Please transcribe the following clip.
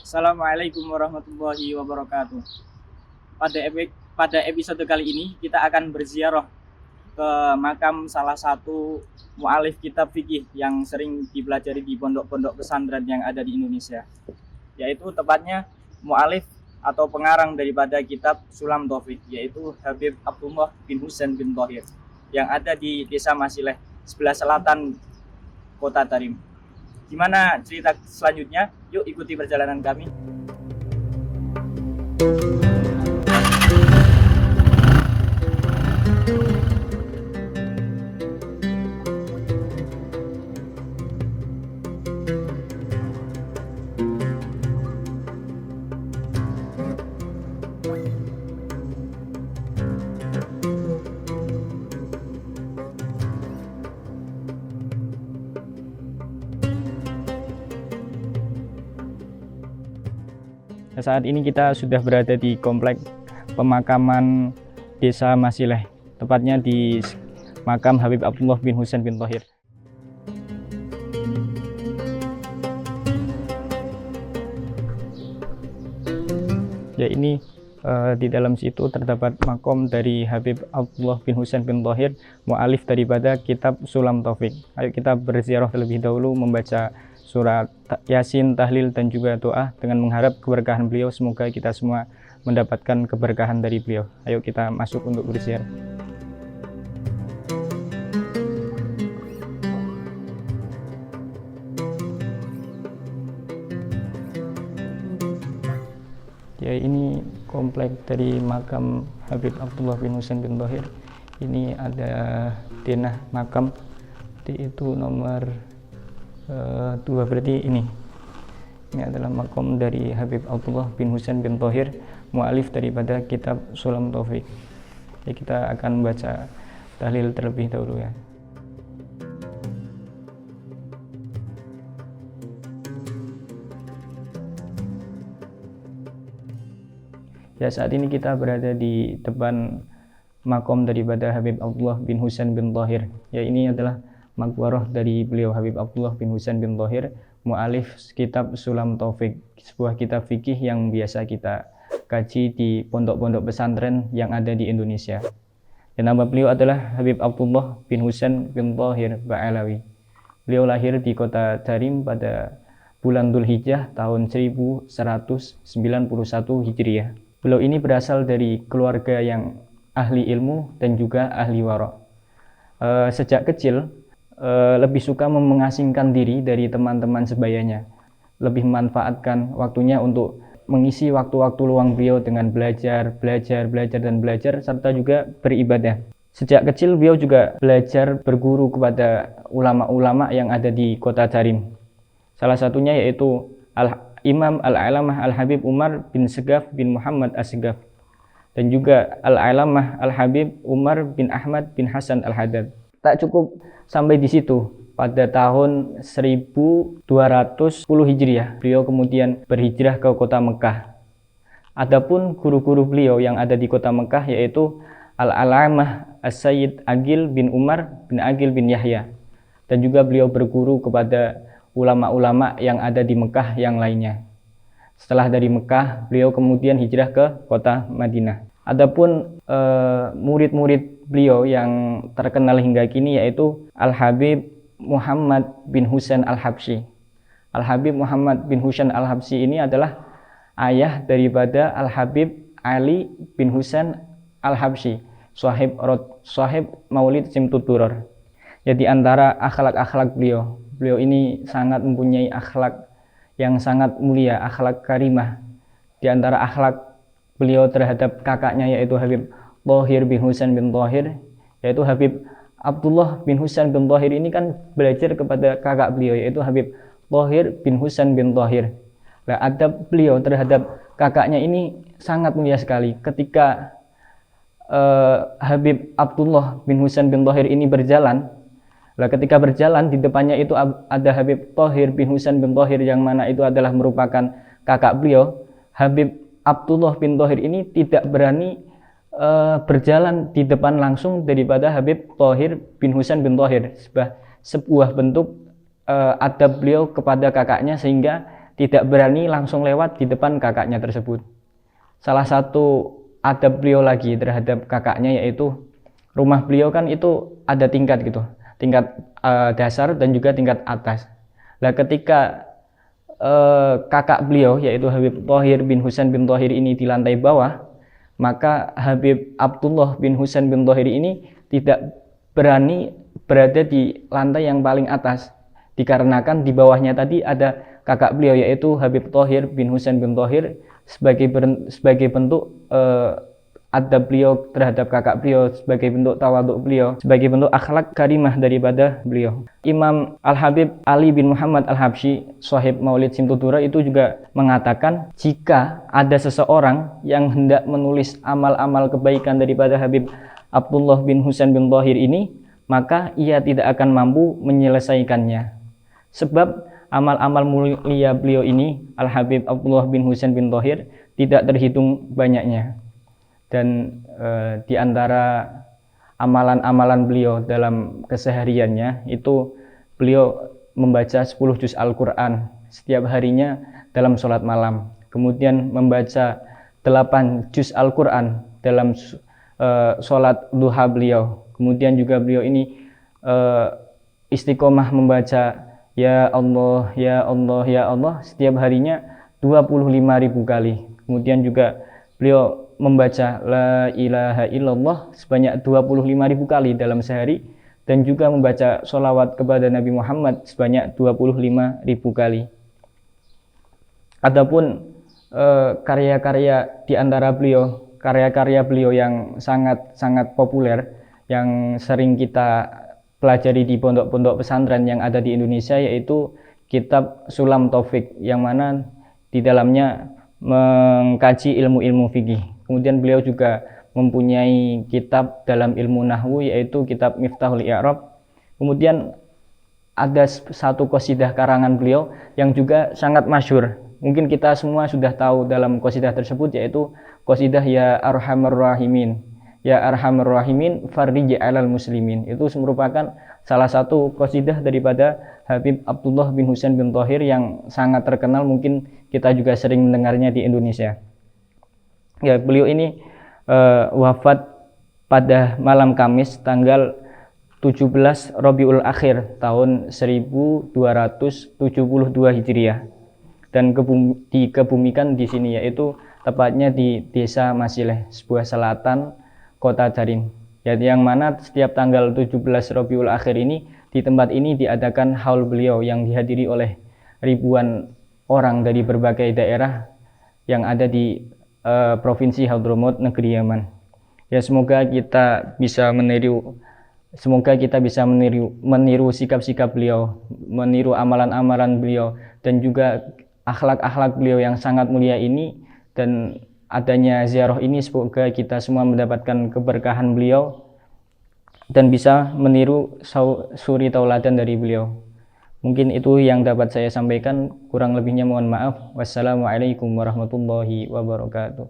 Assalamualaikum warahmatullahi wabarakatuh. Pada episode kali ini kita akan berziarah ke makam salah satu mu'alif kitab fikih yang sering dipelajari di pondok-pondok pesantren yang ada di Indonesia, yaitu tepatnya mu'alif atau pengarang daripada kitab Sulam Taufik, yaitu Habib Abdullah bin Husain bin Thohir yang ada di Desa Masileh, sebelah selatan Kota Tarim. Gimana cerita selanjutnya? Yuk ikuti perjalanan kami. Saat ini kita sudah berada di komplek pemakaman Desa Masileh, tepatnya di makam Habib Abdullah bin Husain bin Thohir. Ya, ini di dalam situ terdapat makom dari Habib Abdullah bin Husain bin Thohir, mu'alif daripada kitab Sulam Taufik. Ayo kita berziarah terlebih dahulu, membaca surat Yasin, tahlil, dan juga doa dengan mengharap keberkahan beliau. Semoga kita semua mendapatkan keberkahan dari beliau. Ayo kita masuk untuk berziarah. Ya, ini komplek dari makam Habib Abdullah bin Husain bin Thohir. Ini ada denah makam, itu nomor 2, berarti ini adalah makom dari Habib Abdullah bin Husain bin Thohir, mu'alif daripada kitab Sulam Taufik. Ya, kita akan membaca tahlil terlebih dahulu ya. Ya, saat ini kita berada di depan makom daripada Habib Abdullah bin Husain bin Thohir. Ya, ini adalah maqbarah dari beliau Habib Abdullah bin Husain bin Thohir, mu'alif kitab Sulam Taufik, sebuah kitab fikih yang biasa kita kaji di pondok-pondok pesantren yang ada di Indonesia. Dan nama beliau adalah Habib Abdullah bin Husain bin Thohir Ba'alawi. Beliau lahir di Kota Tarim pada bulan Dzulhijjah tahun 1191 Hijriah. Beliau ini berasal dari keluarga yang ahli ilmu dan juga ahli wara'. Sejak kecil lebih suka mengasingkan diri dari teman-teman sebayanya, lebih memanfaatkan waktunya untuk mengisi waktu-waktu luang beliau dengan belajar, serta juga beribadah. Sejak kecil beliau juga belajar berguru kepada ulama-ulama yang ada di Kota Tarim. Salah satunya yaitu Imam Al-Alamah Al-Habib Umar bin Segaf bin Muhammad As-Segaf, dan juga Al-Alamah Al-Habib Umar bin Ahmad bin Hasan Al-Haddad. Tak cukup sampai di situ, pada tahun 1210 Hijriah beliau kemudian berhijrah ke kota Mekah. Adapun guru-guru beliau yang ada di kota Mekah yaitu Al-Alamah As-Sayyid Agil bin Umar bin Agil bin Yahya, dan juga beliau berguru kepada ulama-ulama yang ada di Mekah yang lainnya. Setelah dari Mekah, beliau kemudian hijrah ke kota Madinah. Adapun murid-murid beliau yang terkenal hingga kini yaitu Al-Habib Muhammad bin Husain Al-Habsyi. Al-Habib Muhammad bin Husain Al-Habsyi ini adalah ayah daripada Al-Habib Ali bin Husain Al-Habsyi, sahib Maulid Simtud Duror. Ya, di antara akhlak-akhlak beliau ini sangat mempunyai akhlak yang sangat mulia, akhlak karimah. Di antara akhlak beliau terhadap kakaknya yaitu Habib Thohir bin Husain bin Thohir, yaitu Habib Abdullah bin Husain bin Thohir ini kan belajar kepada kakak beliau yaitu Habib Thohir bin Husain bin Thohir. Nah, adab beliau terhadap kakaknya ini sangat mulia sekali. Ketika Habib Abdullah bin Husain bin Thohir ini berjalan, ketika berjalan di depannya itu ada Habib Thohir bin Husain bin Thohir yang mana itu adalah merupakan kakak beliau. Habib Abdullah bin Thohir ini tidak berani berjalan di depan langsung daripada Habib Thohir bin Husain bin Thohir, sebuah bentuk adab beliau kepada kakaknya, sehingga tidak berani langsung lewat di depan kakaknya tersebut. Salah satu adab beliau lagi terhadap kakaknya yaitu rumah beliau kan itu ada tingkat gitu, tingkat dasar dan juga tingkat atas. Nah ketika kakak beliau yaitu Habib Thohir bin Husain bin Thohir ini di lantai bawah, maka Habib Abdullah bin Husain bin Thohir ini tidak berani berada di lantai yang paling atas, dikarenakan di bawahnya tadi ada kakak beliau yaitu Habib Thohir bin Husain bin Thohir sebagai bentuk adab beliau terhadap kakak beliau, sebagai bentuk tawaduk beliau, sebagai bentuk akhlak karimah daripada beliau. Imam Al-Habib Ali bin Muhammad Al-Habsyi, Shahib Maulid Simtutura, itu juga mengatakan jika ada seseorang yang hendak menulis amal-amal kebaikan daripada Habib Abdullah bin Husain bin Thohir ini, maka ia tidak akan mampu menyelesaikannya. Sebab amal-amal mulia beliau ini, Al-Habib Abdullah bin Husain bin Thohir, tidak terhitung banyaknya. Dan di antara amalan-amalan beliau dalam kesehariannya itu beliau membaca 10 juz Al-Quran setiap harinya dalam sholat malam, kemudian membaca 8 juz Al-Quran dalam sholat duha beliau, kemudian juga beliau ini istiqomah membaca ya Allah, ya Allah, ya Allah setiap harinya 25.000 kali. Kemudian juga beliau membaca la ilaha illallah sebanyak 25.000 kali dalam sehari, dan juga membaca sholawat kepada Nabi Muhammad sebanyak 25.000 kali. Adapun karya-karya di antara beliau, karya-karya beliau yang sangat populer, yang sering kita pelajari di pondok-pondok pesantren yang ada di Indonesia, yaitu kitab Sulam Taufik, yang mana di dalamnya mengkaji ilmu-ilmu fikih. Kemudian beliau juga mempunyai kitab dalam ilmu nahwu, yaitu kitab Miftahul I'rab. Kemudian ada satu qasidah karangan beliau yang juga sangat masyhur. Mungkin kita semua sudah tahu dalam qasidah tersebut, yaitu qasidah Ya Arhamar Rahimin. Ya Arhamar Rahimin farrij 'alal muslimin. Itu merupakan salah satu qasidah daripada Habib Abdullah bin Husain bin Thohir yang sangat terkenal, mungkin kita juga sering mendengarnya di Indonesia. Ya, beliau ini wafat pada malam Kamis tanggal 17 Rabiul Akhir tahun 1272 Hijriah, dan dikebumikan di sini, yaitu tepatnya di Desa Masileh, sebuah selatan Kota Darin. Yang mana setiap tanggal 17 Rabiul Akhir ini, di tempat ini diadakan haul beliau yang dihadiri oleh ribuan orang dari berbagai daerah yang ada di Provinsi Hadramaut, negeri Yaman. Ya, semoga kita bisa meniru sikap-sikap beliau, meniru amalan-amalan beliau, dan juga akhlak-akhlak beliau yang sangat mulia ini. Dan adanya ziarah ini, semoga kita semua mendapatkan keberkahan beliau dan bisa meniru suri tauladan dari beliau. Mungkin itu yang dapat saya sampaikan, kurang lebihnya mohon maaf. Wassalamualaikum warahmatullahi wabarakatuh.